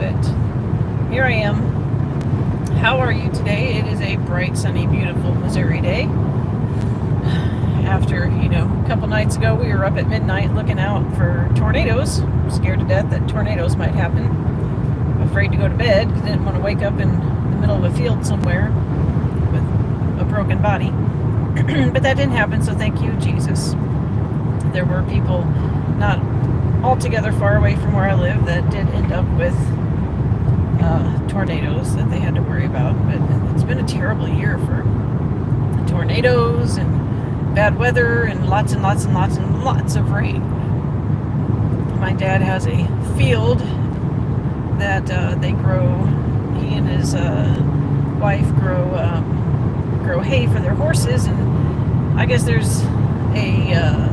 But here I am. How are you today? It is a bright, sunny, beautiful Missouri day. After, a couple nights ago, we were up at midnight looking out for tornadoes. Scared to death that tornadoes might happen. Afraid to go to bed because I didn't want to wake up in the middle of a field somewhere with a broken body. But that didn't happen, so thank you, Jesus. There were people not altogether far away from where I live that did end up with tornadoes that they had to worry about. But it's been a terrible year for tornadoes and bad weather and lots and lots and lots and lots of rain. My dad has a field that they grow. He and his wife grow hay for their horses, and I guess there's a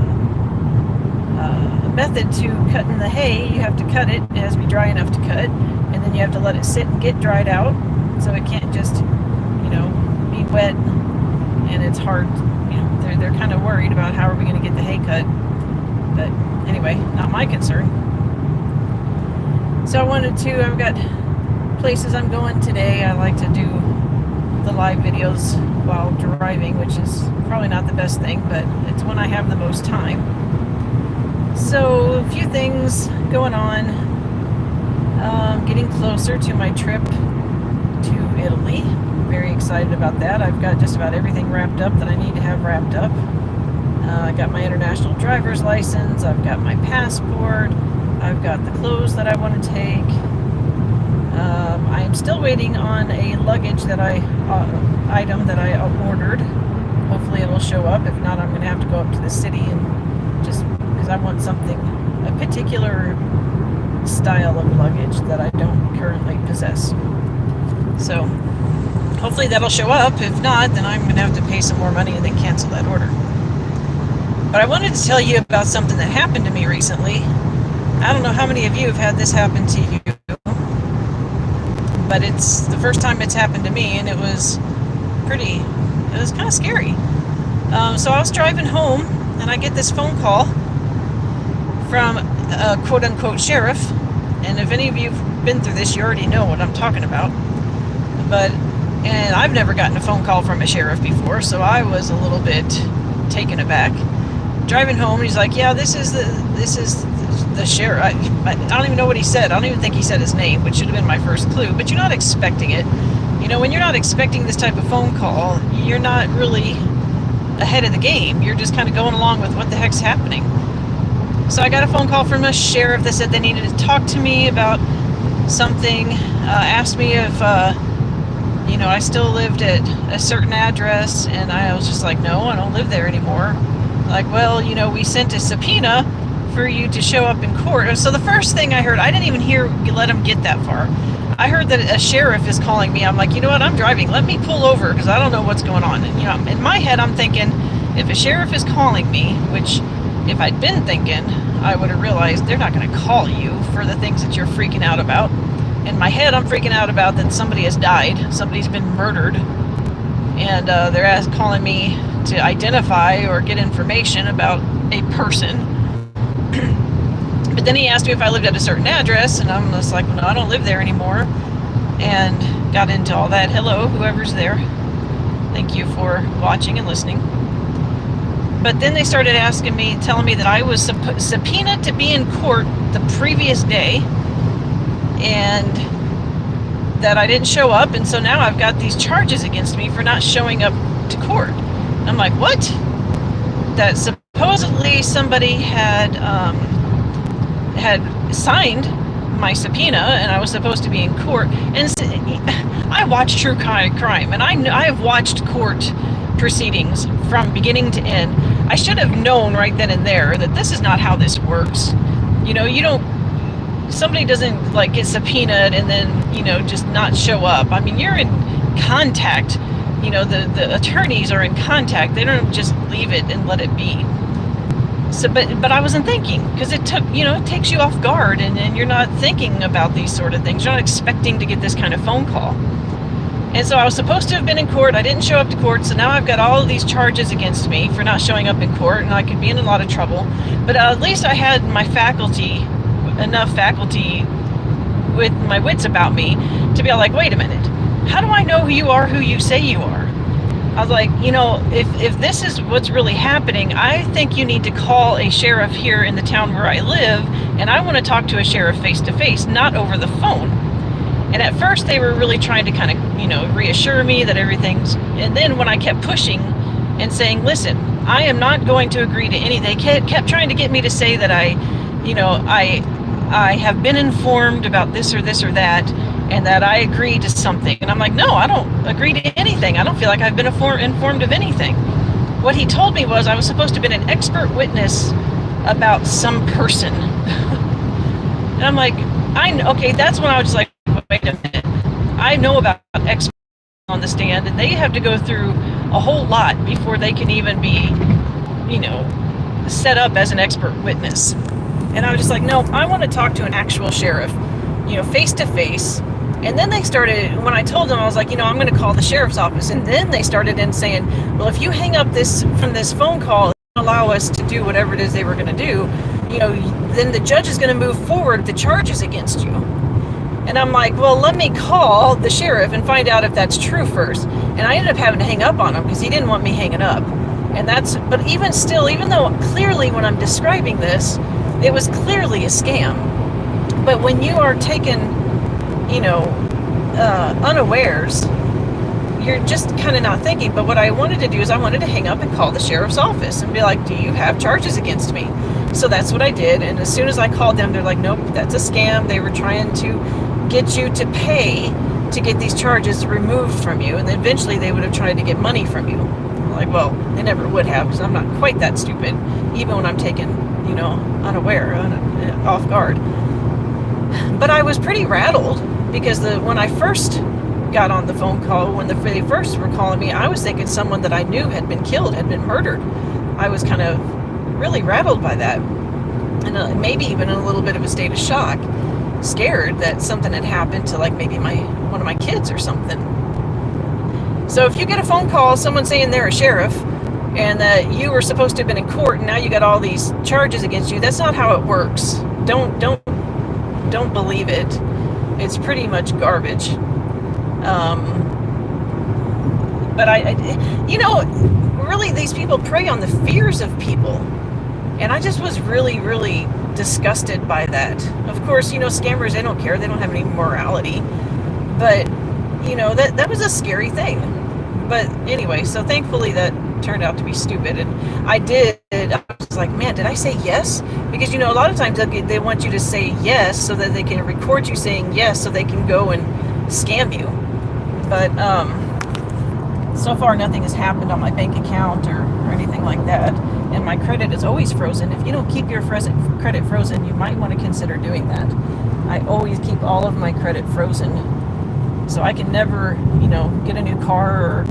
method to cutting the hay. You have to cut it has to be dry enough to cut, and then you have to let it sit and get dried out, so it can't just be wet, and it's hard. They're kind of worried about how are we going to get the hay cut, but anyway, not my concern. So I've got places I'm going today. I like to do the live videos while driving, which is probably not the best thing, but it's when I have the most time. So a few things going on. Getting closer to my trip to Italy. Very excited about that. I've got just about everything wrapped up that I need to have wrapped up. I got my international driver's license. I've got my passport. I've got the clothes that I want to take. I am still waiting on a luggage item that I ordered. Hopefully it'll show up. If not, I'm going to have to go up to the city and just because I want a particular style of luggage that I don't currently possess. So hopefully that'll show up. If not, then I'm going to have to pay some more money and then cancel that order. But I wanted to tell you about something that happened to me recently. I don't know how many of you have had this happen to you, but it's the first time it's happened to me, and it was kind of scary. So I was driving home, and I get this phone call from a quote-unquote sheriff, and if any of you have been through this, you already know what I'm talking about. And I've never gotten a phone call from a sheriff before, so I was a little bit taken aback. Driving home, he's like, "Yeah, this is the sheriff." I don't even know what he said. I don't even think he said his name, which should have been my first clue. But you're not expecting it. When you're not expecting this type of phone call, you're not really ahead of the game. You're just kind of going along with what the heck's happening. So I got a phone call from a sheriff that said they needed to talk to me about something. Asked me if I still lived at a certain address, and I was just like, no, I don't live there anymore. Like, well, we sent a subpoena for you to show up in court. So the first thing I heard, I didn't even let him get that far. I heard that a sheriff is calling me. I'm like, you know what, I'm driving. Let me pull over because I don't know what's going on. And, in my head, I'm thinking, if a sheriff is calling me, which if I'd been thinking, I would have realized they're not going to call you for the things that you're freaking out about. In my head, I'm freaking out about that somebody has died. Somebody's been murdered. And they're calling me to identify or get information about a person. But then he asked me if I lived at a certain address, and I'm just like, well, no, I don't live there anymore. And got into all that. Hello, whoever's there. Thank you for watching and listening. But then they started telling me that I was subpoenaed to be in court the previous day, and that I didn't show up, and so now I've got these charges against me for not showing up to court. I'm like, what? That supposedly somebody had signed my subpoena, and I was supposed to be in court. And I watch true crime, and I have watched court proceedings from beginning to end. I should have known right then and there that this is not how this works. Somebody doesn't get subpoenaed and then just not show up. I mean, you're in contact. The attorneys are in contact. They don't just leave it and let it be. So, but I wasn't thinking, because it takes you off guard, and you're not thinking about these sort of things. You're not expecting to get this kind of phone call. And so I was supposed to have been in court. I didn't show up to court, so now I've got all of these charges against me for not showing up in court, and I could be in a lot of trouble. But at least I had my enough faculty my wits about me to be all like, wait a minute, how do I know who you are, who you say you are? I was like, if this is what's really happening, I think you need to call a sheriff here in the town where I live, and I want to talk to a sheriff face to face, not over the phone. And at first they were really trying to kind of, reassure me that everything's, and then when I kept pushing and saying, listen, I am not going to agree to any, they kept trying to get me to say that I have been informed about this or that, and that I agree to something. And I'm like, no, I don't agree to anything. I don't feel like I've been informed of anything. What he told me was I was supposed to have been an expert witness about some person. And I'm like, okay, that's when I was like, wait a minute. I know about experts on the stand, and they have to go through a whole lot before they can even be, set up as an expert witness. And I was just like, no, I want to talk to an actual sheriff, face to face. And then they started, when I told them, I was like, I'm going to call the sheriff's office. And then they started in saying, well, if you hang up from this phone call, allow us to do whatever it is they were going to do, then the judge is going to move forward the charges against you. And I'm like, well, let me call the sheriff and find out if that's true first. And I ended up having to hang up on him because he didn't want me hanging up. But even still, even though clearly when I'm describing this, it was clearly a scam. But when you are taken, unawares, you're just kind of not thinking. But what I wanted to do is I wanted to hang up and call the sheriff's office and be like, do you have charges against me? So that's what I did. And as soon as I called them, they're like, nope, that's a scam. They were trying to get you to pay to get these charges removed from you. And then eventually they would have tried to get money from you. I'm like, well, they never would have, because I'm not quite that stupid, even when I'm taken, unaware, off guard. But I was pretty rattled because when I first got on the phone call, when they first were calling me, I was thinking someone that I knew had been killed, had been murdered. I was kind of really rattled by that, and maybe even in a little bit of a state of shock, scared that something had happened to like maybe one of my kids or something. So if you get a phone call, someone saying they're a sheriff, and that you were supposed to have been in court, and now you got all these charges against you, that's not how it works. Don't believe it. It's pretty much garbage. But really these people prey on the fears of people. And I just was really, really disgusted by that. Of course, scammers, they don't care. They don't have any morality. But, that was a scary thing. But anyway, so thankfully that turned out to be stupid. And I was like, man, did I say yes? Because, a lot of times they want you to say yes so that they can record you saying yes so they can go and scam you. But so far nothing has happened on my bank account or anything like that. And my credit is always frozen. If you don't keep your credit frozen, you might want to consider doing that. I always keep all of my credit frozen. So I can never, get a new car or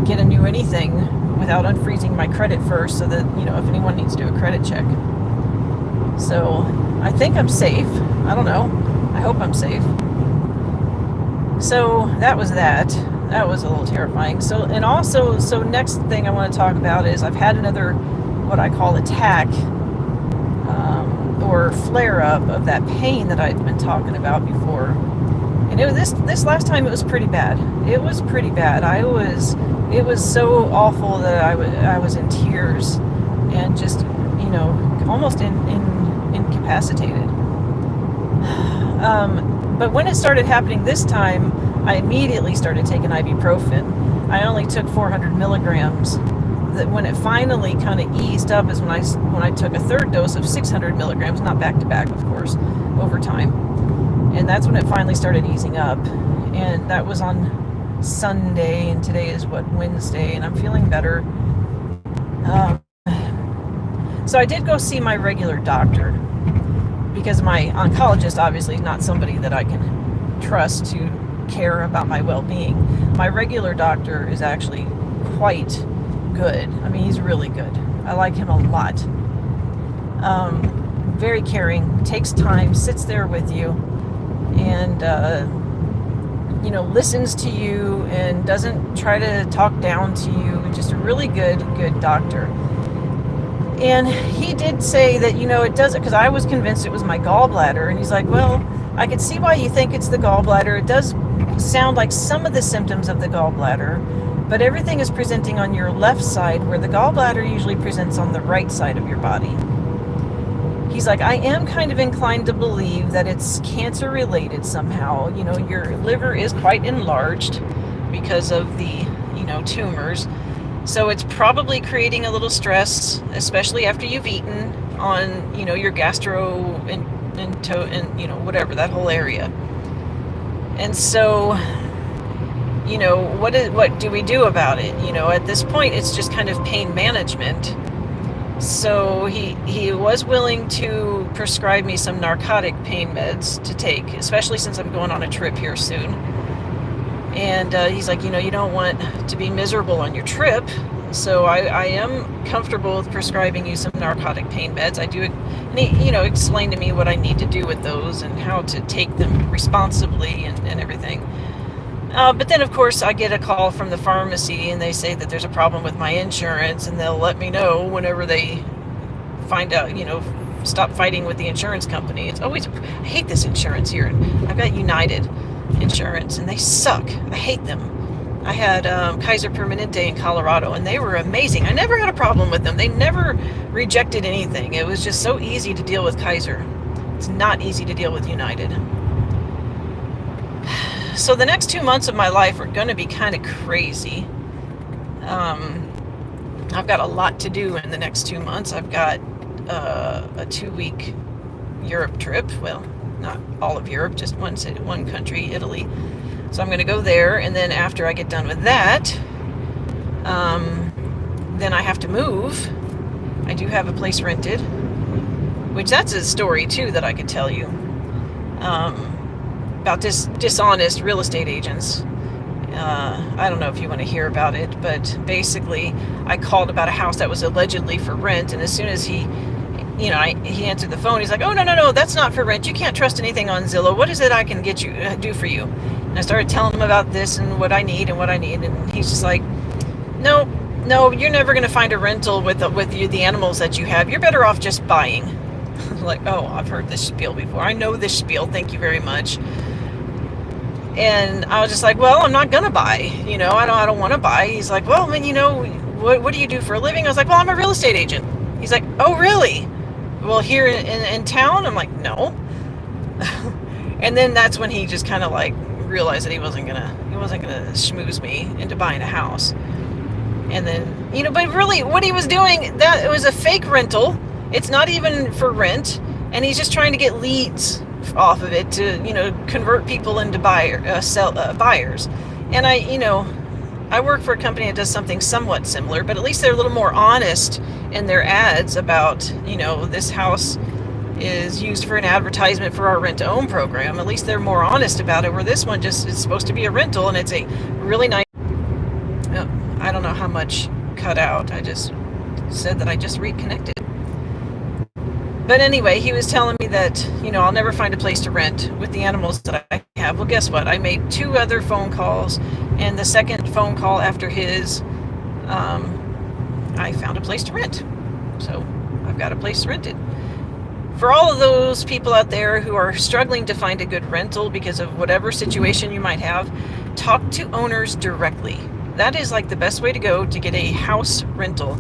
get a new anything without unfreezing my credit first so that, if anyone needs to do a credit check. So I think I'm safe. I don't know. I hope I'm safe. So that was that. That was a little terrifying. So next thing I want to talk about is I've had another, what I call attack, or flare up of that pain that I've been talking about before. And this last time it was pretty bad. It was pretty bad. It was so awful that I was in tears and just, almost incapacitated. But when it started happening this time, I immediately started taking ibuprofen. I only took 400 milligrams. When it finally kind of eased up is when I took a third dose of 600 milligrams, not back to back, of course, over time. And that's when it finally started easing up. And that was on Sunday, and today is Wednesday, and I'm feeling better. So I did go see my regular doctor, because my oncologist obviously is not somebody that I can trust to care about my well-being. My regular doctor is actually quite good. I mean, he's really good. I like him a lot. Very caring, takes time, sits there with you, and listens to you and doesn't try to talk down to you. Just a really good doctor. And he did say that, it doesn't, because I was convinced it was my gallbladder. And he's like, well, I can see why you think it's the gallbladder. It does sound like some of the symptoms of the gallbladder, but everything is presenting on your left side, where the gallbladder usually presents on the right side of your body. He's like, I am kind of inclined to believe that it's cancer related somehow. Your liver is quite enlarged because of the, tumors. So it's probably creating a little stress, especially after you've eaten, on, your gastro and whatever, that whole area. And so, what do we do about it? At this point, it's just kind of pain management. So he was willing to prescribe me some narcotic pain meds to take, especially since I'm going on a trip here soon. And he's like, you don't want to be miserable on your trip, so I am comfortable with prescribing you some narcotic pain meds. I do, and he, explained to me what I need to do with those and how to take them responsibly and everything. But then, of course, I get a call from the pharmacy, and they say that there's a problem with my insurance, and they'll let me know whenever they find out, stop fighting with the insurance company. It's always, I hate this insurance here. I've got United Insurance, and they suck. I hate them. I had Kaiser Permanente in Colorado, and they were amazing. I never had a problem with them. They never rejected anything. It was just so easy to deal with Kaiser. It's not easy to deal with United. So the next 2 months of my life are going to be kind of crazy. I've got a lot to do in the next 2 months. I've got a 2-week Europe trip. Well, not all of Europe, just one country, Italy. So I'm going to go there, and then after I get done with that, then I have to move. I do have a place rented, which that's a story too that I could tell you. About dishonest real estate agents. I don't know if you want to hear about it, but basically I called about a house that was allegedly for rent, and as soon as he answered the phone, he's like, oh, no, that's not for rent. You can't trust anything on Zillow. What is it I can do for you? And I started telling him about this and what I need, and he's just like, no, you're never going to find a rental with the animals that you have. You're better off just buying. Like, oh, I've heard this spiel before. I know this spiel. Thank you very much. And I was just like, well, I'm not gonna buy. I don't want to buy. He's like, well, then, what do you do for a living? I was like, well, I'm a real estate agent. He's like, oh, really? Well, here in town? I'm like, no. And then that's when he just kind of like realized that he wasn't gonna schmooze me into buying a house. And then, but really, what he was doing, that it was a fake rental. It's not even for rent, and he's just trying to get leads off of it to, convert people into buyers. And I work for a company that does something somewhat similar, but at least they're a little more honest in their ads about, this house is used for an advertisement for our rent to own program. At least they're more honest about it, where this one just is supposed to be a rental, and it's a really nice, I don't know how much cut out. I just said that I just reconnected. But anyway, he was telling me that, I'll never find a place to rent with the animals that I have. Well, guess what? I made 2 other phone calls, and the second phone call after his, I found a place to rent. So I've got a place rented. For all of those people out there who are struggling to find a good rental because of whatever situation you might have, talk to owners directly. That is like the best way to go to get a house rental.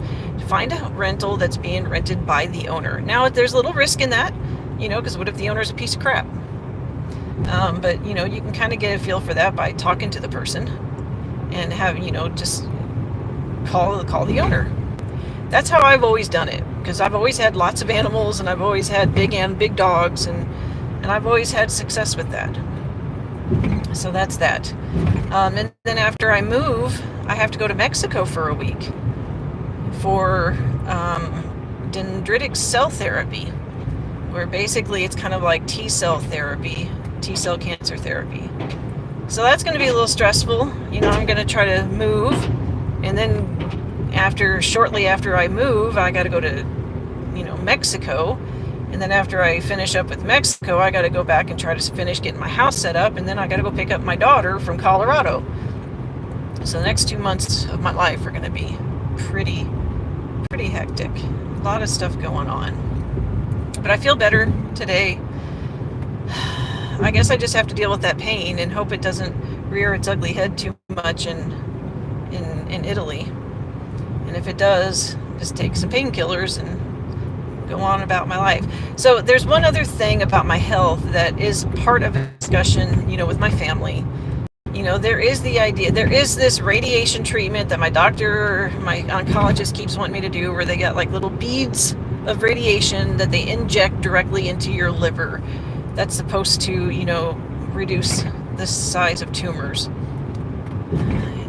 Find a rental that's being rented by the owner. Now, there's a little risk in that, because what if the owner's a piece of crap? But, you can kind of get a feel for that by talking to the person and have, just call the owner. That's how I've always done it, because I've always had lots of animals, and I've always had big dogs, and I've always had success with that. So that's that. And then after I move, I have to go to Mexico for a week for dendritic cell therapy, where basically it's kind of like T-cell therapy, T-cell cancer therapy. So that's going to be a little stressful. I'm going to try to move, and then shortly after I move, I got to go to, Mexico. And then after I finish up with Mexico, I got to go back and try to finish getting my house set up. And then I got to go pick up my daughter from Colorado. So the next 2 months of my life are going to be pretty hectic. A lot of stuff going on. But I feel better today. I guess I just have to deal with that pain and hope it doesn't rear its ugly head too much in Italy. And if it does, just take some painkillers and go on about my life. So there's one other thing about my health that is part of a discussion, with my family. There is the idea, there is this radiation treatment that my doctor, my oncologist keeps wanting me to do, where they got like little beads of radiation that they inject directly into your liver. That's supposed to, reduce the size of tumors.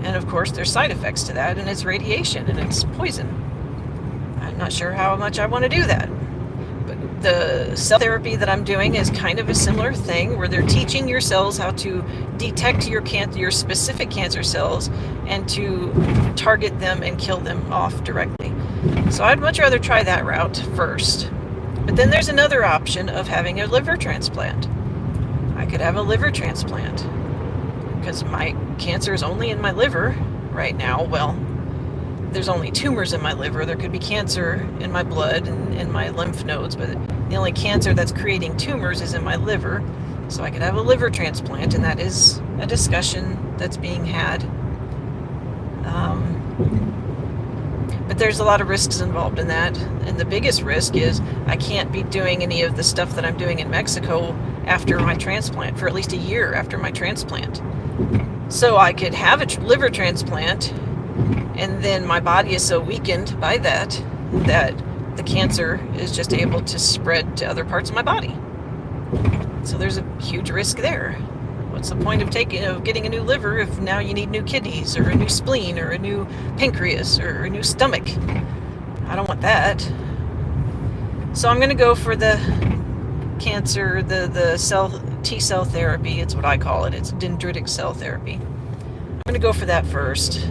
And of course, there's side effects to that, and it's radiation and it's poison. I'm not sure how much I want to do that. But the cell therapy that I'm doing is kind of a similar thing, where they're teaching your cells how to detect your specific cancer cells and to target them and kill them off directly. So I'd much rather try that route first. But then there's another option of having a liver transplant. I could have a liver transplant because my cancer is only in my liver right now. Well, there's only tumors in my liver. There could be cancer in my blood and in my lymph nodes, but the only cancer that's creating tumors is in my liver. So I could have a liver transplant, and that is a discussion that's being had. But there's a lot of risks involved in that, and the biggest risk is I can't be doing any of the stuff that I'm doing in Mexico after my transplant, for at least a year after my transplant. So I could have a liver transplant, and then my body is so weakened by that the cancer is just able to spread to other parts of my body. So there's a huge risk there. What's the point of getting a new liver if now you need new kidneys or a new spleen or a new pancreas or a new stomach? I don't want that. So I'm going to go for the cancer, the T-cell therapy. It's what I call it. It's dendritic cell therapy. I'm going to go for that first.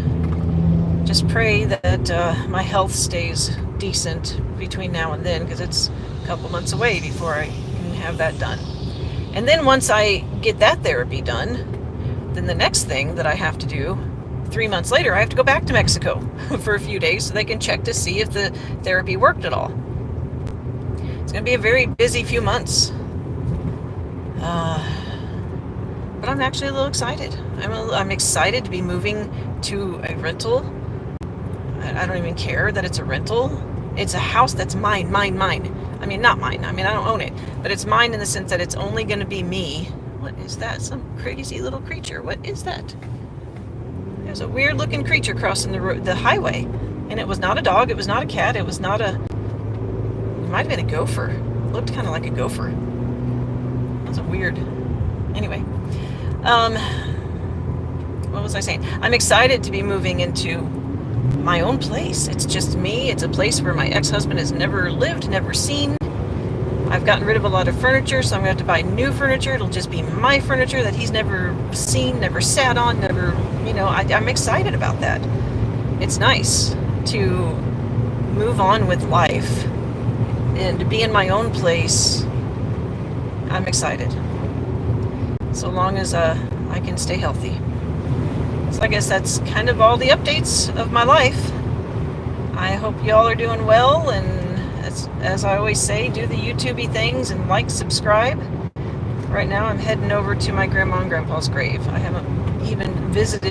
Just pray that my health stays decent between now and then, because it's a couple months away before I can have that done. And then once I get that therapy done, then the next thing that I have to do, 3 months later, I have to go back to Mexico for a few days so they can check to see if the therapy worked at all. It's going to be a very busy few months. But I'm actually a little excited. I'm excited to be moving to a rental. I don't even care that it's a rental. It's a house that's mine. I mean, not mine. I don't own it. But it's mine in the sense that it's only going to be me. What is that? Some crazy little creature. What is that? There's a weird looking creature crossing the highway. And it was not a dog. It was not a cat. It was not a... It might have been a gopher. It looked kind of like a gopher. It was a weird... Anyway. What was I saying? I'm excited to be moving into my own place. It's just me. It's a place where my ex-husband has never lived, never seen. I've gotten rid of a lot of furniture, so I'm going to have to buy new furniture. It'll just be my furniture that he's never seen, never sat on, never, I'm excited about that. It's nice to move on with life and to be in my own place. I'm excited. So long as I can stay healthy. So I guess that's kind of all the updates of my life. I hope y'all are doing well, and as I always say, do the YouTube-y things and like, subscribe. Right now I'm heading over to my grandma and grandpa's grave. I haven't even visited